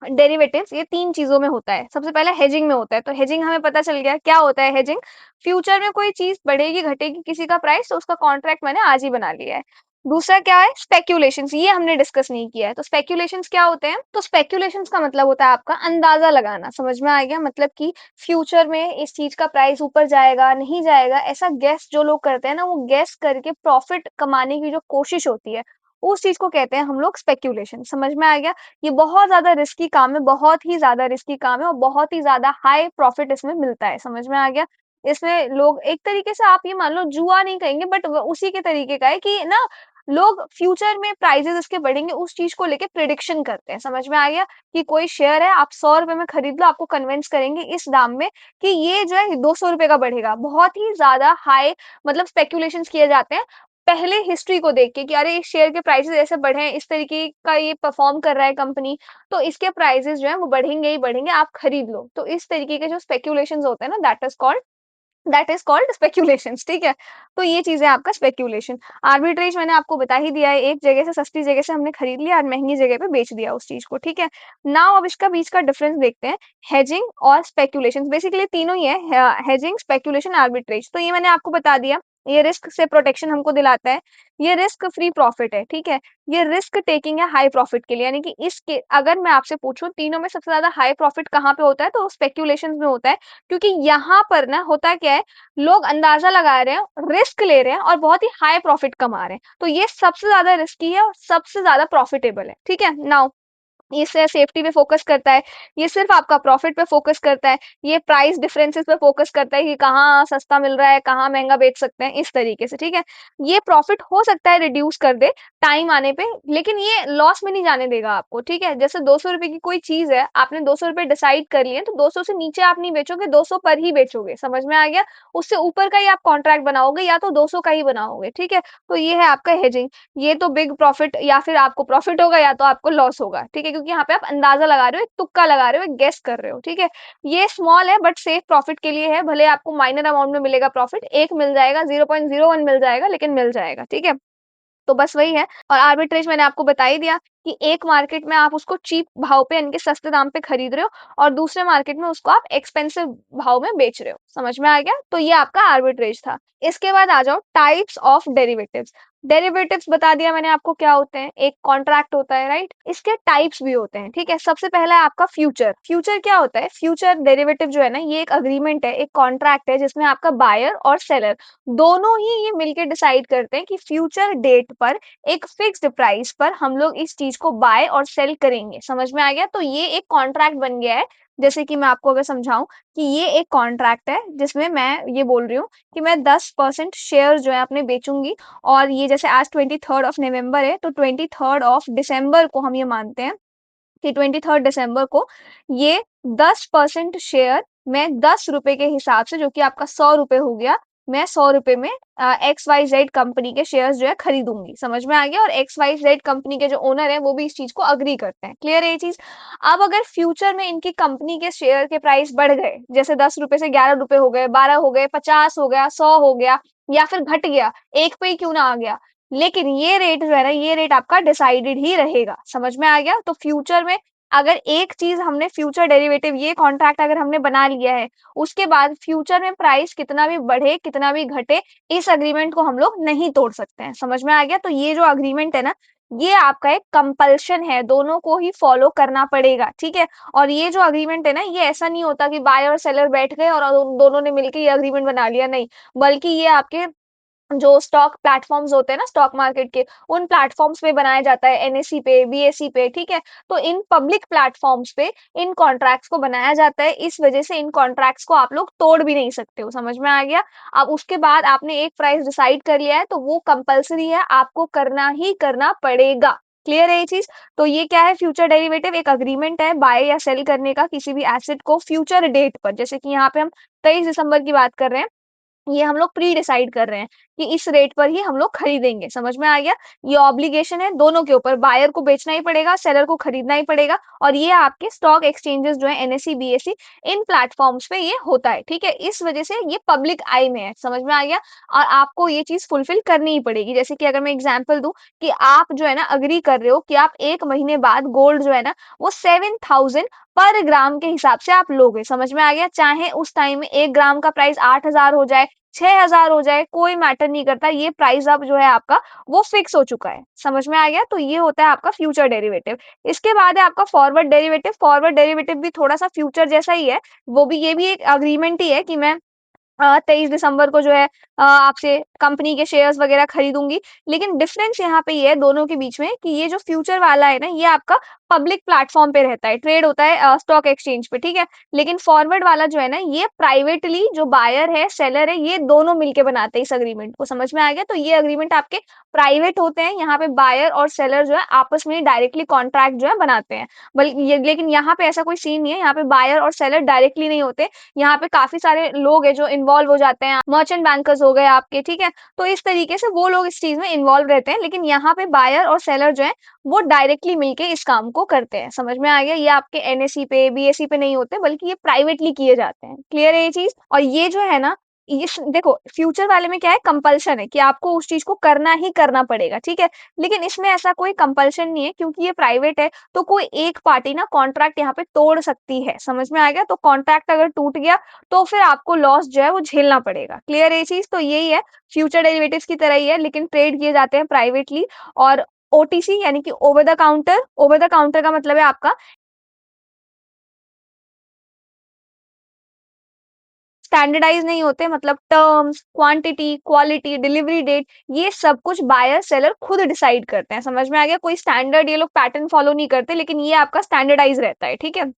डेरिवेटिव्स, ये तीन चीजों में होता है। सबसे पहले हेजिंग में होता है। तो हेजिंग हमें पता चल गया क्या होता है। हेजिंग, फ्यूचर में कोई चीज बढ़ेगी घटेगी किसी का प्राइस, तो उसका कॉन्ट्रैक्ट मैंने आज ही बना लिया है। दूसरा क्या है, स्पेक्यूलेशंस, ये हमने डिस्कस नहीं किया है। तो स्पेक्यूलेशंस क्या होते हैं? तो स्पेक्यूलेशंस का मतलब होता है आपका अंदाजा लगाना। समझ में आ गया? मतलब कि फ्यूचर में इस चीज का प्राइस ऊपर जाएगा नहीं जाएगा, ऐसा गेस जो लोग करते हैं ना, वो गेस करके प्रॉफिट कमाने की जो कोशिश होती है, उस चीज को कहते हैं हम लोग स्पेक्यूलेशन। समझ में आ गया? ये बहुत ज़्यादा रिस्की काम है, बहुत ही ज़्यादा रिस्की काम है, और बहुत ही ज़्यादा हाई प्रॉफिट इसमें मिलता है। समझ में आ गया? इसमें लोग एक तरीके से, आप ये मान लो जुआ नहीं कहेंगे, बट उसी के तरीके का है कि ना, लोग फ्यूचर में प्राइसेस इसके बढ़ेंगे उस चीज को लेके प्रिडिक्शन करते हैं। समझ में आ गया कि कोई शेयर है आप 100 रुपए में खरीद लो, आपको कन्विंस करेंगे इस दाम में कि ये जो है 200 रुपए का बढ़ेगा। बहुत ही ज्यादा हाई मतलब स्पेकुलेशंस किए जाते हैं पहले हिस्ट्री को देख के कि अरे इस शेयर के प्राइसेस ऐसे बढ़े हैं, इस तरीके का ये परफॉर्म कर रहा है कंपनी, तो इसके प्राइसेस जो है वो बढ़ेंगे ही बढ़ेंगे, आप खरीद लो। तो इस तरीके के जो स्पेकुलेशंस होते हैं ना, दैट इज कॉल्ड स्पेक्यूलेशंस। ठीक है, तो ये चीज है आपका स्पेक्यूलेशन। आर्बिट्रेज मैंने आपको बता ही दिया है, एक जगह से सस्ती जगह से हमने खरीद लिया और महंगी जगह पे बेच दिया उस चीज को। ठीक है, नाउ अब इसका बीच का डिफरेंस देखते हैं, हेजिंग और स्पेक्यूलेशन। बेसिकली तीनों ही है, हेजिंग, स्पेक्यूलेशन, आर्बिट्रेज। तो ये मैंने आपको बता दिया, ये रिस्क से प्रोटेक्शन हमको दिलाता है, ये रिस्क फ्री प्रॉफिट है। ठीक है, ये रिस्क टेकिंग है हाई प्रॉफिट के लिए, यानी कि इसके अगर मैं आपसे पूछूं तीनों में सबसे ज्यादा हाई प्रॉफिट कहाँ पे होता है, तो स्पेक्यूलेशन में होता है। क्योंकि यहाँ पर ना होता क्या है, लोग अंदाजा लगा रहे हैं, रिस्क ले रहे हैं और बहुत ही हाई प्रॉफिट कमा रहे हैं। तो ये सबसे ज्यादा रिस्की है और सबसे ज्यादा प्रॉफिटेबल है। ठीक है, नाउ ये सेफ्टी पे फोकस करता है, ये सिर्फ आपका प्रॉफिट पे फोकस करता है, ये प्राइस डिफरेंसेस पे फोकस करता है कि कहाँ सस्ता मिल रहा है, कहाँ महंगा बेच सकते हैं, इस तरीके से। ठीक है, ये प्रॉफिट हो सकता है रिड्यूस कर दे टाइम आने पे, लेकिन ये लॉस में नहीं जाने देगा आपको। ठीक है, जैसे 200 रुपए की कोई चीज है, आपने 200 रुपए डिसाइड कर लिए, तो 200 से नीचे आप नहीं बेचोगे, 200 पर ही बेचोगे। समझ में आ गया, उससे ऊपर का ही आप कॉन्ट्रैक्ट बनाओगे या तो 200 का ही बनाओगे। ठीक है, तो ये है आपका हेजिंग। ये तो बिग प्रॉफिट, या फिर आपको प्रॉफिट होगा या तो आपको लॉस होगा। ठीक है, क्योंकि यहाँ पे आप अंदाजा लगा रहे हो, एक तुक्का लगा रहे हो, एक गेस कर रहे हो। ठीक है, ये स्मॉल है बट सेफ प्रॉफिट के लिए है, भले आपको माइनर अमाउंट में मिलेगा प्रॉफिट, एक मिल जाएगा, 0.01 मिल जाएगा, लेकिन मिल जाएगा। ठीक है, तो बस वही है। और आर्बिट्रेज मैंने आपको बता ही दिया कि एक मार्केट में आप उसको चीप भाव पे, यानी कि सस्ते दाम पे खरीद रहे हो, और दूसरे मार्केट में उसको आप एक्सपेंसिव भाव में बेच रहे हो। समझ में आ गया, तो ये आपका आर्बिट्रेज था। इसके बाद आ जाओ टाइप्स ऑफ डेरिवेटिव्स। डेरिवेटिव्स बता दिया मैंने आपको क्या होते हैं, एक कॉन्ट्रैक्ट होता है, राइट। इसके टाइप्स भी होते हैं। ठीक है, सबसे पहला है आपका फ्यूचर। फ्यूचर क्या होता है, फ्यूचर डेरिवेटिव जो है ना, ये एक अग्रीमेंट है, एक कॉन्ट्रैक्ट है, जिसमें आपका बायर और सेलर दोनों ही ये मिलके डिसाइड करते हैं कि फ्यूचर डेट पर एक फिक्स्ड प्राइस पर हम लोग इस चीज को बाय और सेल करेंगे। समझ में आ गया, तो ये एक कॉन्ट्रैक्ट बन गया है। जैसे कि मैं आपको अगर समझाऊं कि ये एक कॉन्ट्रैक्ट है जिसमें मैं ये बोल रही हूँ कि मैं 10% शेयर जो है अपने बेचूंगी, और ये जैसे आज 23rd of November है, तो 23rd of December को हम ये मानते हैं कि 23rd December को ये 10% शेयर मैं 10 रुपए के हिसाब से, जो कि आपका 100 रुपए हो गया, मैं 100 रुपए में XYZ कंपनी के शेयर्स जो है खरीदूंगी। समझ में आ गया, और XYZ कंपनी के जो ओनर है वो भी इस चीज को अग्री करते हैं। क्लियर है ये चीज। अब अगर फ्यूचर में इनकी कंपनी के शेयर के प्राइस बढ़ गए, जैसे 10 रुपए से 11 रुपए हो गए, 12 हो गए, 50 हो गया, 100 हो गया, या फिर घट गया, एक पे ही क्यों ना आ गया, लेकिन ये रेट जो है ना, ये रेट आपका डिसाइडेड ही रहेगा। समझ में आ गया, तो फ्यूचर में अगर एक चीज हमने फ्यूचर डेरिवेटिव, ये कॉन्ट्रैक्ट अगर हमने बना लिया है, उसके बाद फ्यूचर में प्राइस कितना भी बढ़े कितना भी घटे, इस अग्रीमेंट को हम लोग नहीं तोड़ सकते हैं। समझ में आ गया, तो ये जो अग्रीमेंट है ना, ये आपका एक कंपल्शन है, दोनों को ही फॉलो करना पड़ेगा। ठीक है, और ये जो अग्रीमेंट है ना, ये ऐसा नहीं होता कि बाय और सेलर बैठ गए और दोनों ने मिलकर ये अग्रीमेंट बना लिया, नहीं, बल्कि ये आपके जो स्टॉक प्लेटफॉर्म्स होते हैं ना स्टॉक मार्केट के, उन प्लेटफॉर्म्स पे बनाया जाता है, एनएससी पे, बीएसई पे। ठीक है, तो इन पब्लिक प्लेटफॉर्म्स पे इन कॉन्ट्रैक्ट्स को बनाया जाता है, इस वजह से इन कॉन्ट्रैक्ट्स को आप लोग तोड़ भी नहीं सकते हो। समझ में आ गया। अब उसके बाद आपने एक प्राइस डिसाइड कर लिया है, तो वो कंपलसरी है, आपको करना ही करना पड़ेगा। क्लियर है ये चीज। तो ये क्या है, फ्यूचर डेरिवेटिव एक अग्रीमेंट है बाय या सेल करने का किसी भी एसेट को फ्यूचर डेट पर, जैसे कि यहाँ पे हम 23 दिसंबर की बात कर रहे हैं, ये हम लोग प्री डिसाइड कर रहे हैं कि इस रेट पर ही हम लोग खरीदेंगे। समझ में आ गया, ये ऑब्लिगेशन है दोनों के ऊपर, बायर को बेचना ही पड़ेगा, सेलर को खरीदना ही पड़ेगा, और ये आपके स्टॉक एक्सचेंजेस जो है, एनएससी, बीएसई, इन प्लेटफॉर्म्स पे ये होता है। ठीक है, इस वजह से ये पब्लिक आई में है। समझ में आ गया, और आपको ये चीज फुलफिल करनी ही पड़ेगी। जैसे कि अगर मैं एग्जाम्पल दूं कि आप जो है ना अग्री कर रहे हो कि आप एक महीने बाद गोल्ड जो है ना, वो 7,000 पर ग्राम के हिसाब से आप लोगे। समझ में आ गया, चाहे उस टाइम में 1 ग्राम का प्राइस 8,000 हो जाए, 6,000 हो जाए, कोई मैटर नहीं करता, ये प्राइस अब जो है आपका वो फिक्स हो चुका है। समझ में आ गया, तो ये होता है आपका फ्यूचर डेरिवेटिव। इसके बाद है आपका फॉरवर्ड डेरिवेटिव। फॉरवर्ड डेरिवेटिव भी थोड़ा सा फ्यूचर जैसा ही है, वो भी, ये भी एक अग्रीमेंट ही है कि मैं 23 दिसंबर को जो है आपसे कंपनी के शेयर्स वगैरह खरीदूंगी। लेकिन डिफरेंस यहाँ पे ये है दोनों के बीच में कि ये जो फ्यूचर वाला है ना, ये आपका पब्लिक प्लेटफॉर्म पे रहता है, ट्रेड होता है स्टॉक एक्सचेंज पे, ठीक है। लेकिन फॉरवर्ड वाला जो है ना, ये प्राइवेटली जो बायर है सेलर है ये दोनों मिलके बनाते हैं इस अग्रीमेंट को, समझ में आ गया। तो ये अग्रीमेंट आपके प्राइवेट होते हैं, यहाँ पे बायर और सेलर जो है आपस में डायरेक्टली कॉन्ट्रैक्ट जो है बनाते हैं। बल्कि लेकिन यहाँ पे ऐसा कोई सीन नहीं है, यहाँ पे बायर और सेलर डायरेक्टली नहीं होते, यहाँ पे काफी सारे लोग हैं जो इन्वॉल्व हो जाते हैं, मर्चेंट बैंकर्स हो गए आपके, ठीक है। तो इस तरीके से वो लोग इस चीज में इन्वॉल्व रहते हैं, लेकिन यहाँ पे बायर और सेलर जो है वो डायरेक्टली मिलके इस काम को करते हैं, समझ में आ गया। ये आपके एनएसई पे बीएसई पे नहीं होते, बल्कि ये प्राइवेटली किए जाते हैं। क्लियर है ये चीज। और ये जो है ना, ये देखो फ्यूचर वाले में क्या है, कंपल्शन है कि आपको उस चीज को करना ही करना पड़ेगा, ठीक है। लेकिन इसमें ऐसा कोई कंपल्शन नहीं है, क्योंकि ये प्राइवेट है तो कोई एक पार्टी ना कॉन्ट्रैक्ट यहाँ पे तोड़ सकती है, समझ में आ गया। तो कॉन्ट्रैक्ट अगर टूट गया तो फिर आपको लॉस जो है वो झेलना पड़ेगा। क्लियर है ये चीज। तो यही है, फ्यूचर डेरिवेटिव्स की तरह ही है, लेकिन ट्रेड किए जाते हैं प्राइवेटली। और ओटीसी यानी कि ओवर द काउंटर का मतलब है आपका स्टैंडर्डाइज नहीं होते, मतलब terms, quantity, quality, delivery date, ये सब कुछ बायर सेलर खुद डिसाइड करते हैं, समझ में आ गया। कोई स्टैंडर्ड ये लोग पैटर्न फॉलो नहीं करते, लेकिन ये आपका स्टैंडर्डाइज रहता है, ठीक है।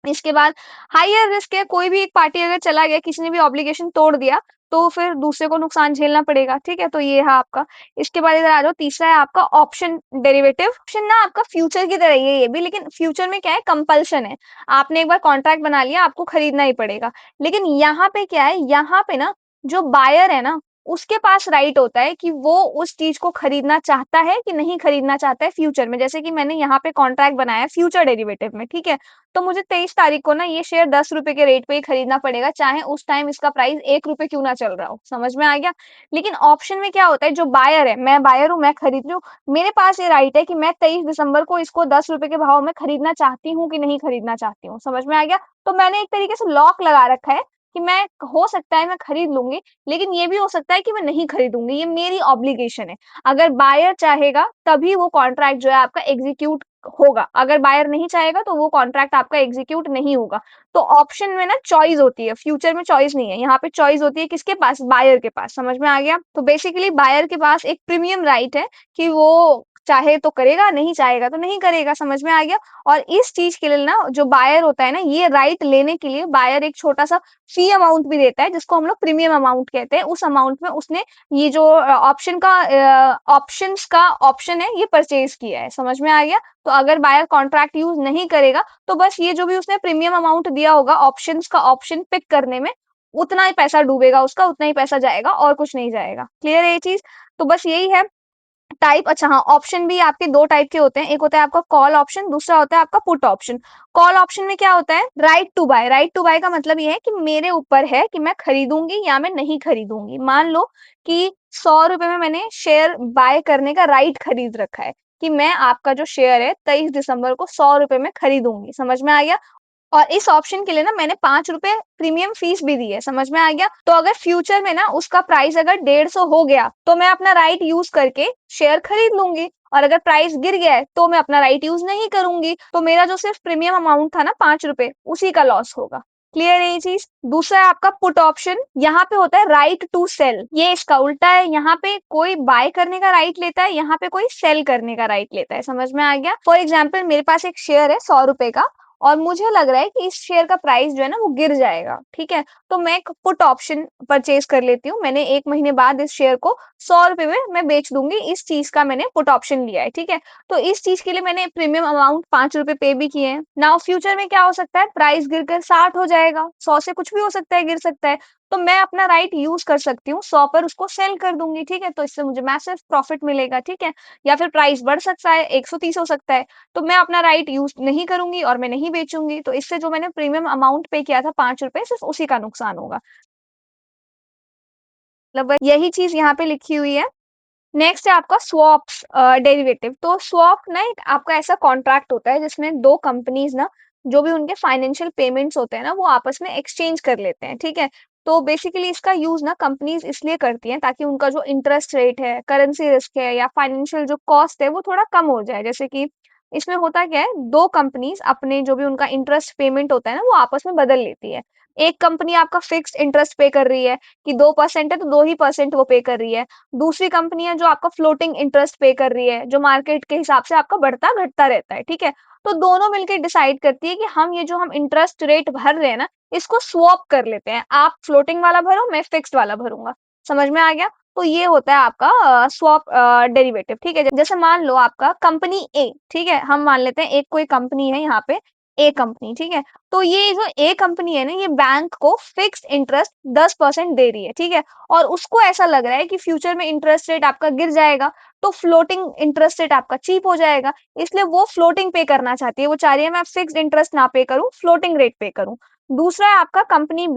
इसके बाद हायर रिस्क है, कोई भी एक पार्टी अगर चला गया, किसी ने भी ऑब्लिगेशन तोड़ दिया, तो फिर दूसरे को नुकसान झेलना पड़ेगा, ठीक है। तो ये है आपका। इसके बाद इधर आ जाओ, तीसरा है आपका ऑप्शन डेरिवेटिव। ऑप्शन ना आपका फ्यूचर की तरह ही है ये भी, लेकिन फ्यूचर में क्या है, कंपल्शन है। आपने एक बार कॉन्ट्रैक्ट बना लिया, आपको खरीदना ही पड़ेगा। लेकिन यहाँ पे क्या है, यहाँ पे ना जो बायर है ना, उसके पास राइट होता है कि वो उस चीज को खरीदना चाहता है कि नहीं खरीदना चाहता है फ्यूचर में। जैसे कि मैंने यहाँ पे कॉन्ट्रैक्ट बनाया फ्यूचर डेरिवेटिव में, ठीक है। तो मुझे 23 तारीख को ना ये शेयर 10 रुपए के रेट पे ही खरीदना पड़ेगा, चाहे उस टाइम इसका प्राइस 1 रुपए क्यों ना चल रहा हो, समझ में आ गया। लेकिन ऑप्शन में क्या होता है, जो बायर है, मैं बायर हूँ, मैं खरीद रही हूँ, मेरे पास ये राइट है कि मैं 23 दिसंबर को इसको 10 रुपए के भाव में खरीदना चाहती हूँ कि नहीं खरीदना चाहती हूँ, समझ में आ गया। तो मैंने एक तरीके से लॉक लगा रखा है कि मैं, हो सकता है मैं खरीद लूंगी, लेकिन ये भी हो सकता है कि मैं नहीं खरीदूंगी, ये मेरी ऑब्लिगेशन है। अगर बायर चाहेगा तभी वो कॉन्ट्रैक्ट जो है आपका एग्जीक्यूट होगा, अगर बायर नहीं चाहेगा तो वो कॉन्ट्रैक्ट आपका एग्जीक्यूट नहीं होगा। तो ऑप्शन में ना चॉइस होती है, फ्यूचर में चॉइस नहीं है, यहाँ पे चॉइस होती है किसके पास, बायर के पास, समझ में आ गया। तो बेसिकली बायर के पास एक प्रीमियम राइट है कि वो चाहे तो करेगा, नहीं चाहेगा तो नहीं करेगा, समझ में आ गया। और इस चीज के लिए ना जो बायर होता है ना, ये राइट लेने के लिए बायर एक छोटा सा फी अमाउंट भी देता है, जिसको हम लोग प्रीमियम अमाउंट कहते हैं। उस अमाउंट में उसने ये जो ऑप्शंस का ऑप्शन है ये परचेज किया है, समझ में आ गया। तो अगर बायर कॉन्ट्रैक्ट यूज नहीं करेगा तो बस ये जो भी उसने प्रीमियम अमाउंट दिया होगा ऑप्शंस का ऑप्शन पिक करने में, उतना ही पैसा डूबेगा उसका, उतना ही पैसा जाएगा और कुछ नहीं जाएगा। क्लियर है ये चीज। तो बस यही है टाइप। अच्छा हाँ, ऑप्शन भी आपके दो टाइप के होते हैं, एक होता है आपका कॉल ऑप्शन, दूसरा होता है आपका पुट ऑप्शन। कॉल ऑप्शन में क्या होता है, right to buy. Right to buy का मतलब ये है कि मेरे ऊपर है कि मैं खरीदूंगी या मैं नहीं खरीदूंगी। मान लो कि 100 रुपए में मैंने शेयर बाय करने का राइट खरीद रखा है, कि मैं आपका जो शेयर है 23 दिसंबर को 100 रुपए में खरीदूंगी, समझ में आ गया। और इस ऑप्शन के लिए ना मैंने 5 रुपए प्रीमियम फीस भी दी है, समझ में आ गया। तो अगर फ्यूचर में ना उसका प्राइस अगर 150 हो गया तो मैं अपना राइट यूज करके शेयर खरीद लूंगी, और अगर प्राइस गिर गया है तो मैं अपना राइट यूज नहीं करूंगी, तो मेरा जो सिर्फ प्रीमियम अमाउंट था ना 5 रुपए, उसी का लॉस होगा। क्लियर है ये चीज। दूसरा है आपका पुट ऑप्शन, यहाँ पे होता है राइट टू सेल, ये इसका उल्टा है। यहाँ पे कोई बाय करने का राइट लेता है, यहाँ पे कोई सेल करने का राइट लेता है, समझ में आ गया। फॉर एग्जाम्पल मेरे पास एक शेयर है 100 रुपए का, और मुझे लग रहा है कि इस शेयर का प्राइस जो है ना वो गिर जाएगा, ठीक है। तो मैं एक पुट ऑप्शन परचेज कर लेती हूँ, मैंने 1 महीने बाद इस शेयर को 100 रुपए में मैं बेच दूंगी, इस चीज का मैंने पुट ऑप्शन लिया है, ठीक है। तो इस चीज के लिए मैंने प्रीमियम अमाउंट 5 रुपए पे भी किए हैं। नाउ फ्यूचर में क्या हो सकता है, प्राइस गिरकर 60 हो जाएगा, 100 से कुछ भी हो सकता है, गिर सकता है। तो मैं अपना राइट यूज कर सकती हूँ, 100 पर उसको सेल कर दूंगी, ठीक है। तो इससे मुझे मैसिव प्रॉफिट मिलेगा, ठीक है। या फिर प्राइस बढ़ सकता है, 130 हो सकता है, तो मैं अपना राइट यूज नहीं करूंगी और मैं नहीं बेचूंगी, तो इससे जो मैंने प्रीमियम अमाउंट पे किया था 5 रुपए, सिर्फ उसी का नुकसान होगा। मतलब यही चीज यहाँ पे लिखी हुई है। नेक्स्ट है आपका स्वॉप्स डेरिवेटिव। तो स्वॉप ना एक आपका ऐसा कॉन्ट्रैक्ट होता है जिसमें दो कंपनीज ना, जो भी उनके फाइनेंशियल पेमेंट्स होते हैं ना, वो आपस में एक्सचेंज कर लेते हैं, ठीक है। तो बेसिकली इसका यूज ना कंपनीज इसलिए करती हैं ताकि उनका जो इंटरेस्ट रेट है, करेंसी रिस्क है, या फाइनेंशियल जो कॉस्ट है वो थोड़ा कम हो जाए। जैसे कि इसमें होता क्या है, दो कंपनीज अपने जो भी उनका इंटरेस्ट पेमेंट होता है ना वो आपस में बदल लेती है। एक कंपनी आपका फिक्स्ड इंटरेस्ट पे कर रही है कि 2% है तो 2% वो पे कर रही है। दूसरी कंपनी है जो आपका फ्लोटिंग इंटरेस्ट पे कर रही है, जो मार्केट के हिसाब से आपका बढ़ता घटता रहता है, ठीक है। तो दोनों मिलके डिसाइड करती है कि हम ये जो हम इंटरेस्ट रेट भर रहे हैं ना, इसको स्वैप कर लेते हैं। आप फ्लोटिंग वाला भरो, मैं फिक्स्ड वाला भरूँगा। समझ में आ गया? तो ये होता है आपका स्वैप डेरिवेटिव, ठीक है? जैसे मान लो आपका कंपनी ए, ठीक है? हम मान लेते हैं एक कोई कंपनी है यहाँ पे, ए कंपनी, ठीक है? तो ये जो ए कंपनी है ना, ये बैंक को फिक्स्ड इंटरेस्ट 10% दे रही है, ठीक है? और उसको ऐसा लग रहा है कि फ्यूचर में इंटरेस्ट रेट आपका गिर जाएगा, तो फ्लोटिंग इंटरेस्ट रेट आपका चीप हो जाएगा, इसलिए वो फ्लोटिंग पे करना चाहती है। वो चाह रही है मैं फिक्स्ड इंटरेस्ट ना पे करूँ, फ्लोटिंग रेट पे करूँ। दूसरा है आपका कंपनी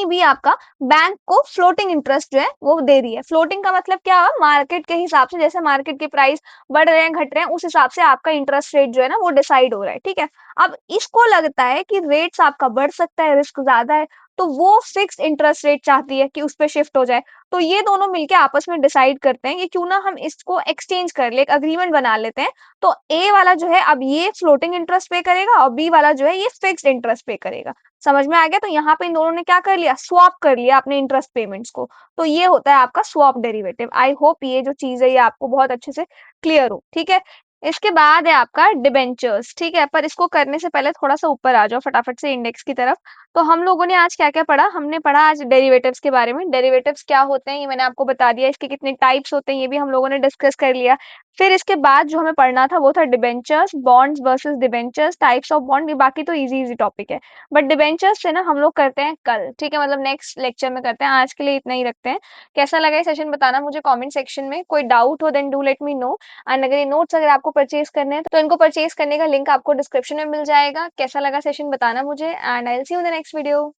बी आपका बैंक को फ्लोटिंग इंटरेस्ट जो है वो दे रही है। फ्लोटिंग का मतलब क्या है? मार्केट के हिसाब से, जैसे मार्केट के प्राइस बढ़ रहे हैं, घट रहे हैं, उस हिसाब से आपका इंटरेस्ट रेट जो है ना वो डिसाइड हो रहा है, ठीक है? अब इसको लगता है कि रेट्स आपका बढ़ सकता है, रिस्क ज़्यादा है, तो वो फिक्स्ड इंटरेस्ट रेट चाहती है कि उस पे शिफ्ट हो जाए। तो ये दोनों मिलके आपस में डिसाइड करते हैं कि क्यों ना हम इसको एक्सचेंज कर ले, एक एग्रीमेंट बना लेते हैं। तो ए वाला जो है अब ये फ्लोटिंग इंटरेस्ट पे करेगा और बी वाला जो है ये फिक्स्ड इंटरेस्ट पे करेगा। समझ में आ गया? तो यहाँ पे इन दोनों ने क्या कर लिया? स्वैप कर लिया अपने इंटरेस्ट पेमेंट्स को। तो ये होता है आपका स्वैप डेरिवेटिव। आई होप ये जो चीज़ है ये आपको बहुत अच्छे से क्लियर हो, ठीक है? इसके बाद है आपका डिबेंचर्स, ठीक है? पर इसको करने से पहले थोड़ा-सा ऊपर आ जाओ फटाफट से इंडेक्स की तरफ। तो हम लोगों ने आज क्या-क्या पढ़ा? हमने पढ़ा आज डेरिवेटिव्स के बारे में। डेरिवेटिव्स क्या होते हैं ये मैंने आपको बता दिया, इसके कितने टाइप्स होते हैं ये भी हम लोगों ने डिस्कस कर लिया। फिर इसके बाद जो हमें पढ़ना था वो था debentures, bonds versus debentures, types of bond, ये बाकी तो ईज़ी-ईज़ी टॉपिक है। बट डिबेंचर्स से ना हम लोग करते हैं कल, ठीक है? मतलब नेक्स्ट लेक्चर में करते हैं, आज के लिए इतना ही रखते हैं। कैसा लगा ये सेशन बताना मुझे कमेंट सेक्शन में। कोई डाउट हो then do let me know. And अगर ये नोट्स अगर आपको परचेज़ करने हैं, तो इनको परचेज़ करने का लिंक आपको डिस्क्रिप्शन में मिल जाएगा। कैसा लगा सेशन बताना मुझे and I will see you in the next video.